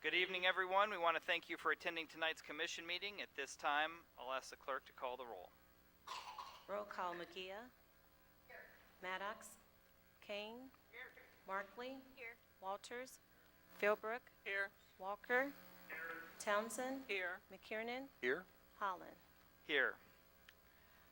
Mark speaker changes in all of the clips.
Speaker 1: Good evening, everyone. We want to thank you for attending tonight's commission meeting. At this time, I'll ask the clerk to call the roll.
Speaker 2: Roll call: McGeeh. Here. Maddox. Kane. Here. Markley. Here. Walters. Philbrook.
Speaker 3: Here.
Speaker 2: Walker. Here. Townsend.
Speaker 3: Here.
Speaker 2: McKiernan.
Speaker 3: Here.
Speaker 2: Holland.
Speaker 1: Here.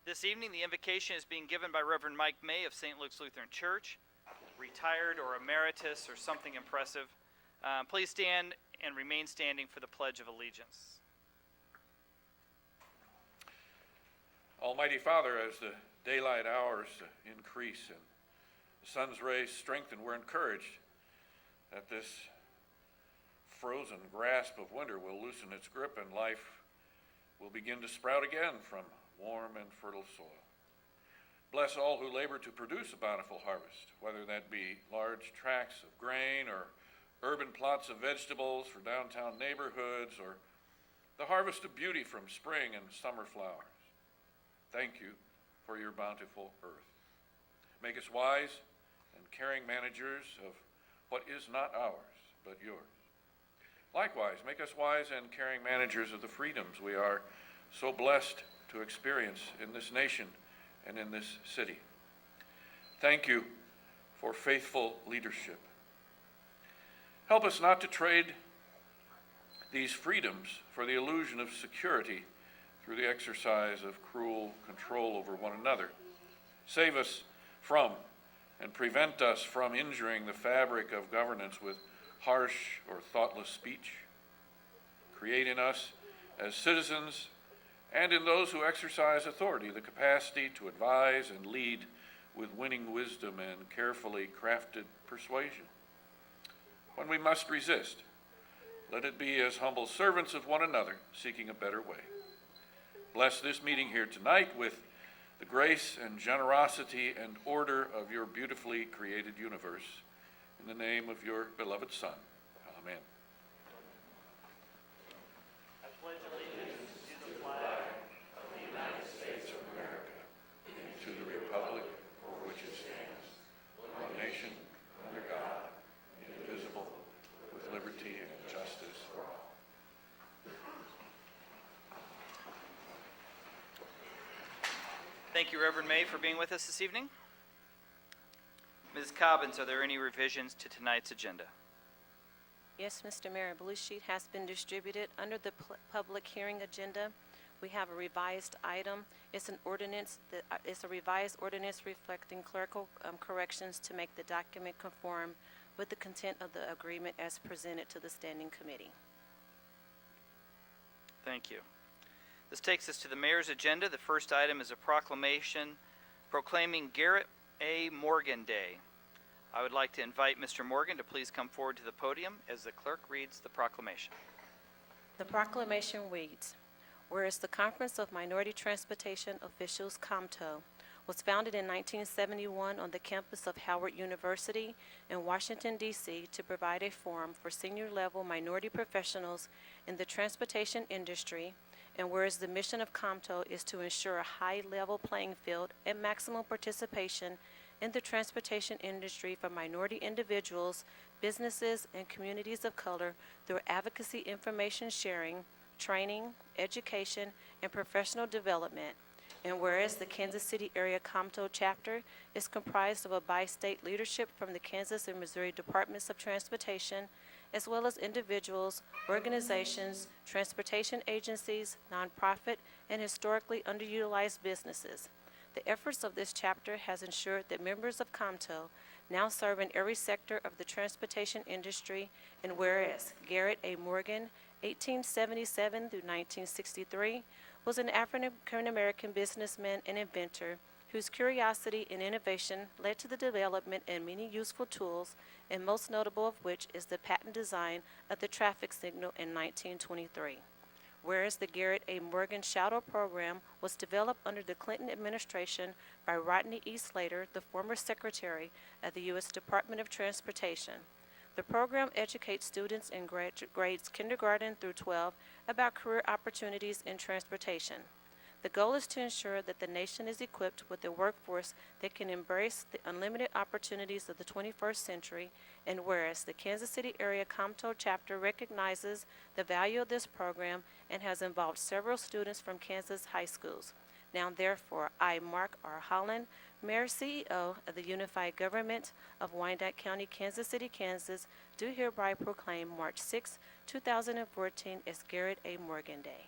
Speaker 1: This evening, the invocation is being given by Reverend Mike May of St. Luke's Lutheran Church, retired or emeritus or something impressive. Please stand and remain standing for the Pledge of Allegiance.
Speaker 4: Almighty Father, as the daylight hours increase and the sun's rays strengthen, we're encouraged that this frozen grasp of winter will loosen its grip and life will begin to sprout again from warm and fertile soil. Bless all who labor to produce a bountiful harvest, whether that be large tracts of grain or urban plots of vegetables for downtown neighborhoods, or the harvest of beauty from spring and summer flowers. Thank you for your bountiful earth. Make us wise and caring managers of what is not ours, but yours. Likewise, make us wise and caring managers of the freedoms we are so blessed to experience in this nation and in this city. Thank you for faithful leadership. Help us not to trade these freedoms for the illusion of security through the exercise of cruel control over one another. Save us from and prevent us from injuring the fabric of governance with harsh or thoughtless speech. Create in us, as citizens and in those who exercise authority, the capacity to advise and lead with winning wisdom and carefully crafted persuasion. When we must resist, let it be as humble servants of one another, seeking a better way. Bless this meeting here tonight with the grace and generosity and order of your beautifully created universe. In the name of your beloved Son. Amen.
Speaker 1: I pledge allegiance to the flag of the United States of America,
Speaker 4: And to the republic for which it stands, one nation, under God, indivisible, with liberty and justice for all.
Speaker 1: Thank you, Reverend May, for being with us this evening. Ms. Cobbins, are there any revisions to tonight's agenda?
Speaker 2: Yes, Mr. Mayor, a blue sheet has been distributed. Under the public hearing agenda, we have a revised item. It's an ordinance. It's a revised ordinance reflecting clerical corrections to make the document conform with the content of the agreement as presented to the Standing Committee.
Speaker 1: Thank you. This takes us to the mayor's agenda. The first item is a proclamation proclaiming Garrett A. Morgan Day. I would like to invite Mr. Morgan to please come forward to the podium as the clerk reads the proclamation.
Speaker 2: The proclamation reads, whereas the Conference of Minority Transportation Officials, COMTO, was founded in 1971 on the campus of Howard University in Washington, D.C. to provide a forum for senior-level minority professionals in the transportation industry, and whereas the mission of COMTO is to ensure a high-level playing field and maximum participation in the transportation industry for minority individuals, businesses, and communities of color through advocacy, information sharing, training, education, and professional development. And whereas the Kansas City Area COMTO chapter is comprised of a bi-state leadership from the Kansas and Missouri Departments of Transportation, as well as individuals, organizations, transportation agencies, nonprofit, and historically underutilized businesses. The efforts of this chapter has ensured that members of COMTO now serve in every sector of the transportation industry, and whereas Garrett A. Morgan, 1877 through 1963, was an African-American businessman and inventor whose curiosity and innovation led to the development of many useful tools, and most notable of which is the patent design of the traffic signal in 1923. Whereas the Garrett A. Morgan Shadow Program was developed under the Clinton administration by Rodney E. Slater, the former Secretary of the U.S. Department of Transportation. The program educates students in grades kindergarten through 12 about career opportunities in transportation. The goal is to ensure that the nation is equipped with a workforce that can embrace the unlimited opportunities of the 21st century, and whereas the Kansas City area Comto chapter recognizes the value of this program and has involved several students from Kansas high schools. Now therefore, I, Mark R. Holland, Mayor CEO of the Unified Government of Wyandotte County, Kansas City, Kansas, do hereby proclaim March 6, 2014 as Garrett A. Morgan Day.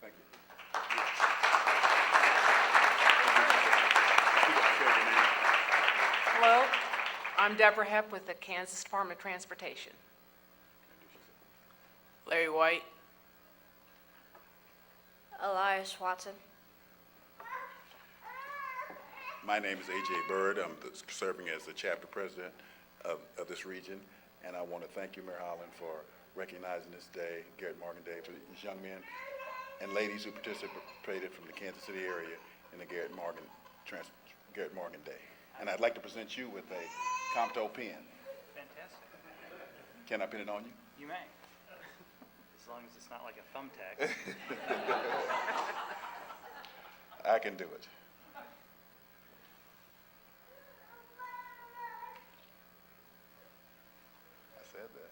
Speaker 3: Thank you.
Speaker 5: Hello, I'm Deborah Hepp with the Kansas Department of Transportation. Larry White.
Speaker 6: Elias Watson.
Speaker 3: My name is A.J. Bird. I'm serving as the chapter president of this region, and I want to thank you, Mayor Holland, for recognizing this day, Garrett Morgan Day, for these young men and ladies who participated from the Kansas City area in the Garrett Morgan Day. And I'd like to present you with a Comto pen.
Speaker 1: Fantastic.
Speaker 3: Can I pin it on you?
Speaker 1: You may. As long as it's not like a thumbtack.
Speaker 3: I can do it. I said that.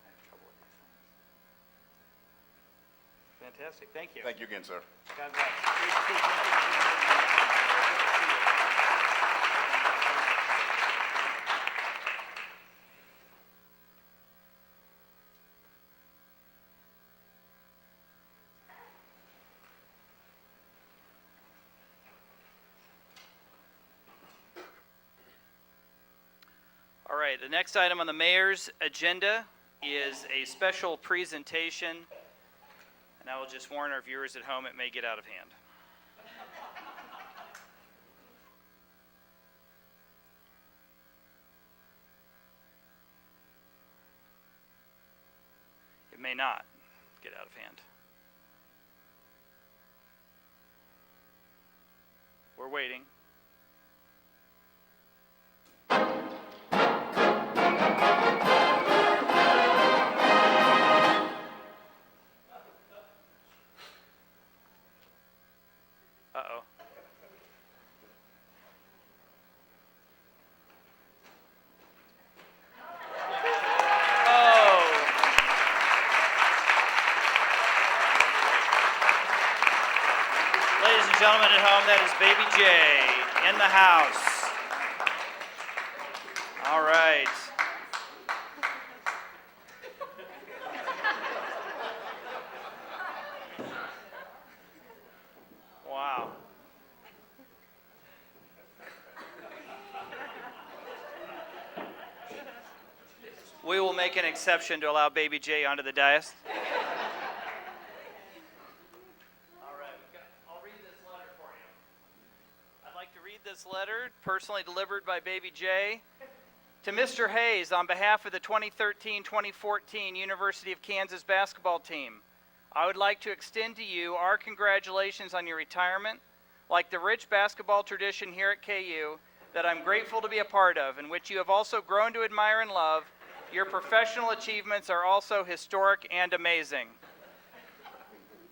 Speaker 1: I have trouble with these things. Fantastic. Thank you.
Speaker 3: Thank you again, sir.
Speaker 1: God bless. Great to see you. All right, the next item on the mayor's agenda is a special presentation, and I will just warn our viewers at home, it may get out of hand. It may not get out of hand. We're waiting. Uh-oh. Oh. Ladies and gentlemen at home, that is Baby J in the house. All right. Wow. We will make an exception to allow Baby J onto the dais. All right, I'll read this letter for you. I'd like to read this letter, personally delivered by Baby J, to Mr. Hayes on behalf of the 2013-2014 University of Kansas basketball team. I would like to extend to you our congratulations on your retirement, like the rich basketball tradition here at KU that I'm grateful to be a part of, and which you have also grown to admire and love. Your professional achievements are also historic and amazing.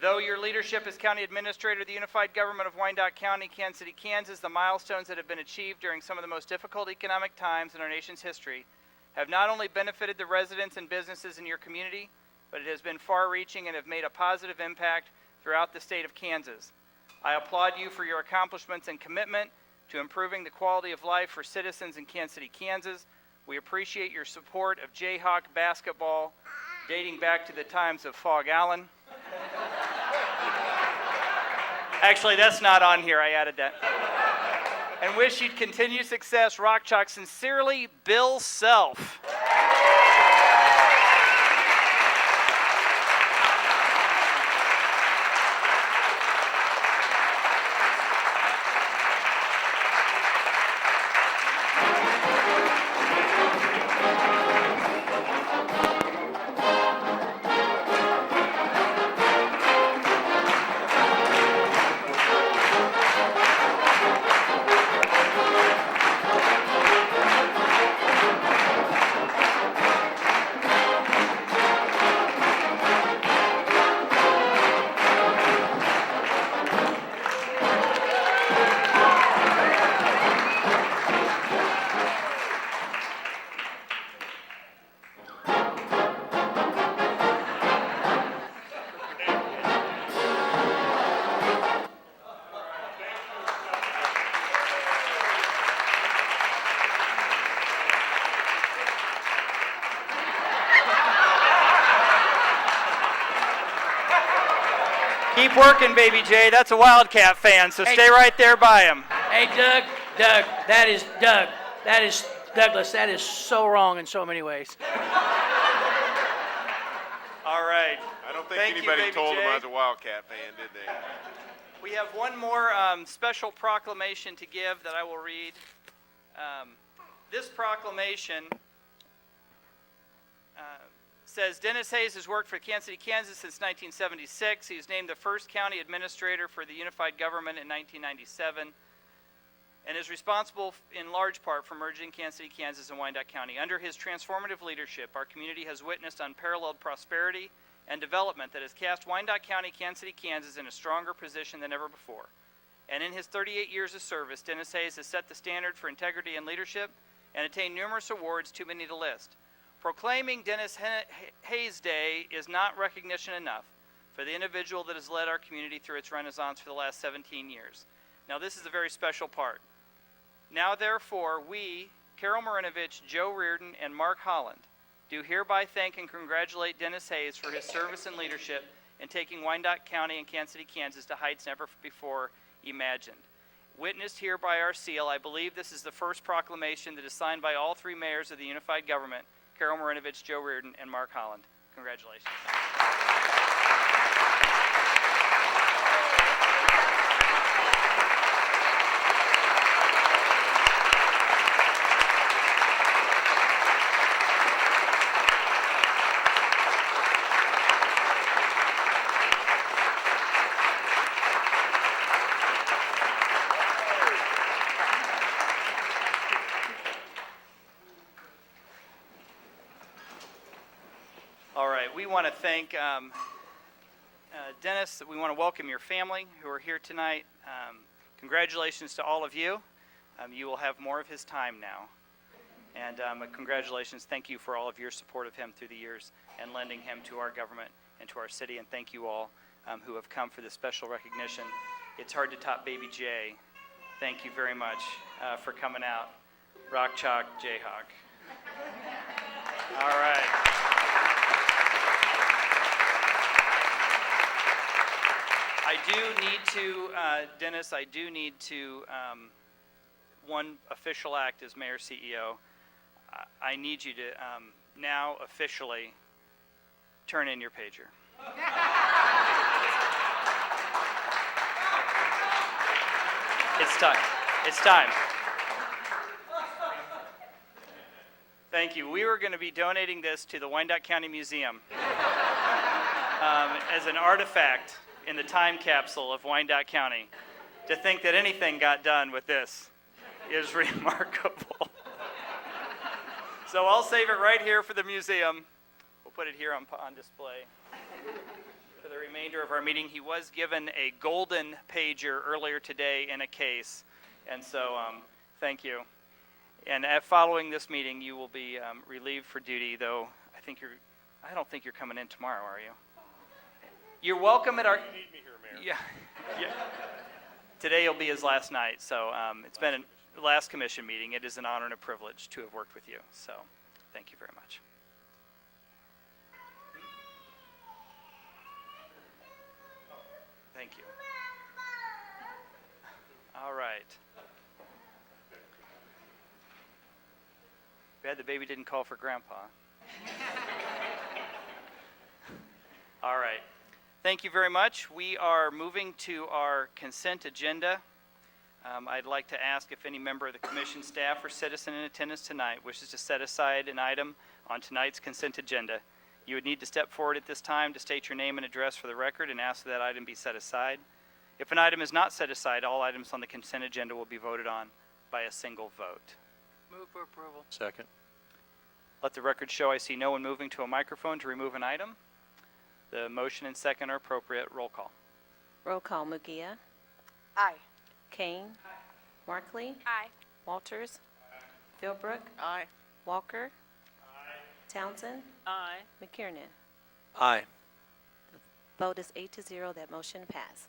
Speaker 1: Though your leadership as County Administrator of the Unified Government of Wyandotte County, Kansas City, Kansas, the milestones that have been achieved during some of the most difficult economic times in our nation's history have not only benefited the residents and businesses in your community, but it has been far-reaching and have made a positive impact throughout the state of Kansas. I applaud you for your accomplishments and commitment to improving the quality of life for citizens in Kansas City, Kansas. We appreciate your support of Jayhawk basketball dating back to the times of Fog Allen. Actually, that's not on here. I added that. And wish you'd continue success. Rock Chalk. Sincerely, Bill Self. Keep working, Baby J. That's a Wildcat fan, so
Speaker 7: Hey.
Speaker 1: stay right there by him.
Speaker 7: Hey, Doug, that is Douglas, that is so wrong in so many ways.
Speaker 1: All right.
Speaker 8: I don't think
Speaker 1: Thank you,
Speaker 8: anybody
Speaker 1: Baby
Speaker 8: told him
Speaker 1: J.
Speaker 8: I was a Wildcat fan, did they?
Speaker 1: We have one more special proclamation to give that I will read. This proclamation says Dennis Hayes has worked for Kansas City, Kansas since 1976. He was named the first county administrator for the unified government in 1997 and is responsible in large part for merging Kansas City, Kansas and Wyandotte County. Under his transformative leadership, our community has witnessed unparalleled prosperity and development that has cast Wyandotte County, Kansas City, Kansas in a stronger position than ever before. And in his 38 years of service, Dennis Hayes has set the standard for integrity and leadership and attained numerous awards too many to list. Proclaiming Dennis Hayes Day is not recognition enough for the individual that has led our community through its renaissance for the last 17 years. Now, this is a very special part. Now, therefore, we, Carol Marinovich, Joe Reardon, and Mark Holland, do hereby thank and congratulate Dennis Hayes for his service and leadership in taking Wyandotte County and Kansas City, Kansas to heights never before imagined. Witnessed here by our seal, I believe this is the first proclamation that is signed by all three mayors of the unified government, Carol Marinovich, Joe Reardon, and Mark Holland. Congratulations. All right, we want to thank Dennis. We want to welcome your family who are here tonight. Congratulations to all of you. You will have more of his time now. And congratulations, thank you for all of your support of him through the years and lending him to our government and to our city. And thank you all who have come for this special recognition. It's hard to top Baby J. Thank you very much for coming out. Rock Chalk Jayhawk. All right. I do need to, Dennis, I do need to, one official act as Mayor CEO. I need you to now officially turn in your pager. It's time. It's time. Thank you. We were going to be donating this to the Wyandotte County Museum as an artifact in the time capsule of Wyandotte County. To think that anything got done with this is remarkable. So I'll save it right here for the museum. We'll put it here on display for the remainder of our meeting. He was given a golden pager earlier today in a case, and so thank you. And following this meeting, you will be relieved for duty, though I don't think you're coming in tomorrow, are you? You're welcome at our...
Speaker 8: You need me here, Mayor.
Speaker 1: Yeah. Today will be his last night, so it's been a last commission meeting. It is an honor and a privilege to have worked with you, so thank you very much. Thank you. All right. Bad the baby didn't call for Grandpa. All right. Thank you very much. We are moving to our consent agenda. I'd like to ask if any member of the commission, staff, or citizen in attendance tonight wishes to set aside an item on tonight's consent agenda. You would need to step forward at this time to state your name and address for the record and ask that that item be set aside. If an item is not set aside, all items on the consent agenda will be voted on by a single vote.
Speaker 7: Move for approval.
Speaker 9: Second.
Speaker 1: Let the record show I see no one moving to a microphone to remove an item. The motion and second are appropriate. Roll call.
Speaker 2: Roll call. Mugia.
Speaker 5: Aye.
Speaker 2: Kane. Markley.
Speaker 6: Aye.
Speaker 2: Walters. Philbrook.
Speaker 7: Aye.
Speaker 2: Walker. Townsend.
Speaker 7: Aye.
Speaker 2: McKiernan.
Speaker 9: Aye.
Speaker 2: Vote is 8-0. That motion passed.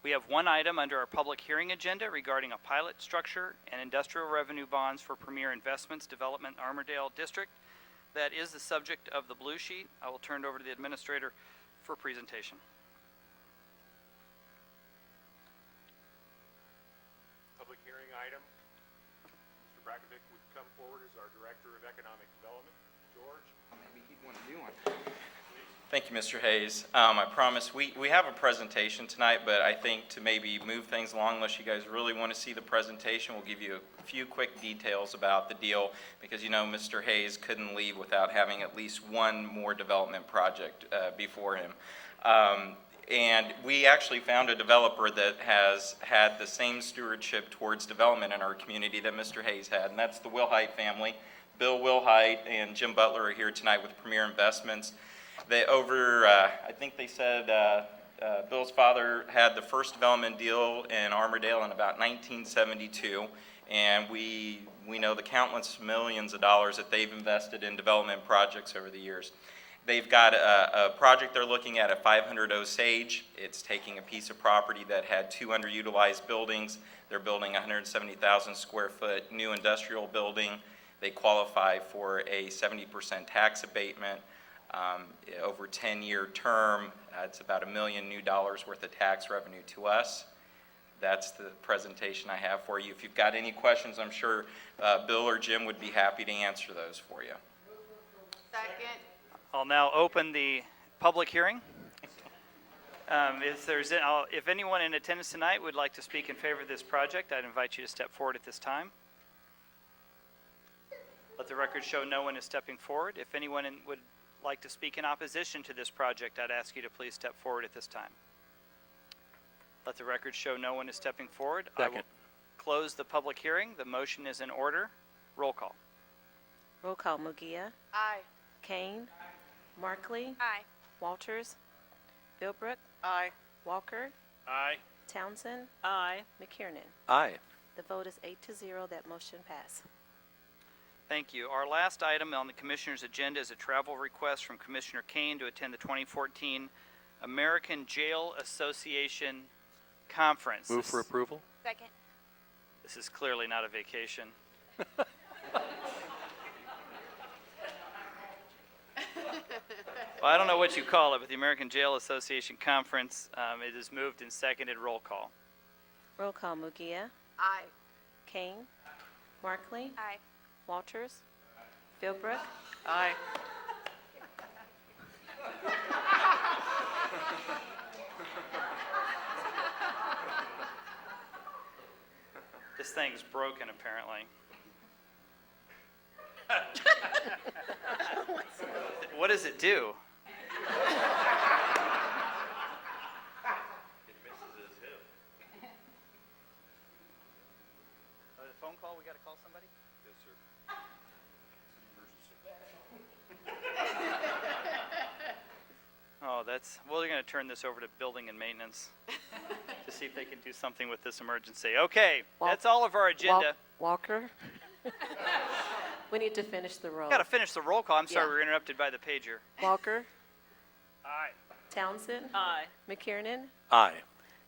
Speaker 1: We have one item under our public hearing agenda regarding a pilot structure and industrial revenue bonds for Premier Investments Development Armourdale District. That is the subject of the blue sheet. I will turn it over to the administrator for presentation.
Speaker 8: item. Mr. Brackovic would come forward as our Director of Economic Development. George?
Speaker 9: Maybe he'd want to do one. Thank you, Mr. Hayes. I promise, we have a presentation tonight, but I think to maybe move things along, unless you guys really want to see the presentation, we'll give you a few quick details about the deal, because you know Mr. Hayes couldn't leave without having at least one more development project before him. And we actually found a developer that has had the same stewardship towards development in our community that Mr. Hayes had, and that's the Wilhite family. Bill Wilhite and Jim Butler are here tonight with Premier Investments. They I think they said Bill's father had the first development deal in Armourdale in about 1972, and we know the countless millions of dollars that they've invested in development projects over the years. They've got a project they're looking at 500 Osage. It's taking a piece of property that had 2 underutilized buildings. They're building a 170,000 square foot new industrial building. They qualify for a 70% tax abatement. Over a 10-year term, it's about $1 million new dollars worth of tax revenue to us. That's the presentation I have for you. If you've got any questions, I'm sure Bill or Jim would be happy to answer those for you.
Speaker 5: Second.
Speaker 1: I'll now open the public hearing. If anyone in attendance tonight would like to speak in favor of this project, I'd invite you to step forward at this time. Let the record show no one is stepping forward. If anyone would like to speak in opposition to this project, I'd ask you to please step forward at this time. Let the record show no one is stepping forward. I will close the public hearing. The motion is in order. Roll call.
Speaker 2: Roll call. Mugia.
Speaker 5: Aye.
Speaker 2: Kane. Markley.
Speaker 6: Aye.
Speaker 2: Walters. Philbrook.
Speaker 5: Aye.
Speaker 2: Walker.
Speaker 8: Aye.
Speaker 2: Townsend.
Speaker 5: Aye.
Speaker 2: McKiernan.
Speaker 8: Aye.
Speaker 2: The vote is 8-0. That motion passed.
Speaker 1: Thank you. Our last item on the Commissioner's agenda is a travel request from Commissioner Kane to attend the 2014 American Jail Association Conference.
Speaker 8: Move for approval?
Speaker 6: Second.
Speaker 1: This is clearly not a vacation. Well, I don't know what you call it, but the American Jail Association Conference, it is moved and seconded. Roll call.
Speaker 2: Roll call. Mugia.
Speaker 5: Aye.
Speaker 2: Kane. Markley.
Speaker 6: Aye.
Speaker 2: Walters. Philbrook.
Speaker 5: Aye.
Speaker 1: This thing's broken, apparently. What does it do? It misses his hip. A phone call? We got to call somebody?
Speaker 8: Yes, sir.
Speaker 1: Oh, well, they're going to turn this over to building and maintenance to see if they can do something with this emergency. Okay, that's all of our agenda.
Speaker 2: Walker. We need to finish the roll.
Speaker 1: Got to finish the roll call. I'm sorry,
Speaker 2: Yeah.
Speaker 1: we were interrupted by the pager.
Speaker 2: Walker.
Speaker 8: Aye.
Speaker 2: Townsend.
Speaker 5: Aye.
Speaker 2: McKiernan.
Speaker 8: Aye.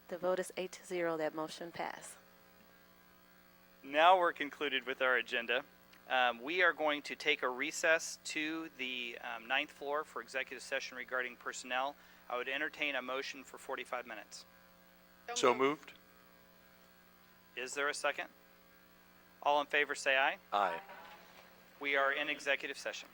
Speaker 2: The vote is 8-0. That motion passed.
Speaker 1: Now we're concluded with our agenda. We are going to take a recess to the 9th floor for executive session regarding personnel. I would entertain a motion for 45 minutes.
Speaker 8: So moved?
Speaker 1: Is there a second? All in favor say aye.
Speaker 8: Aye.
Speaker 1: We are in executive session.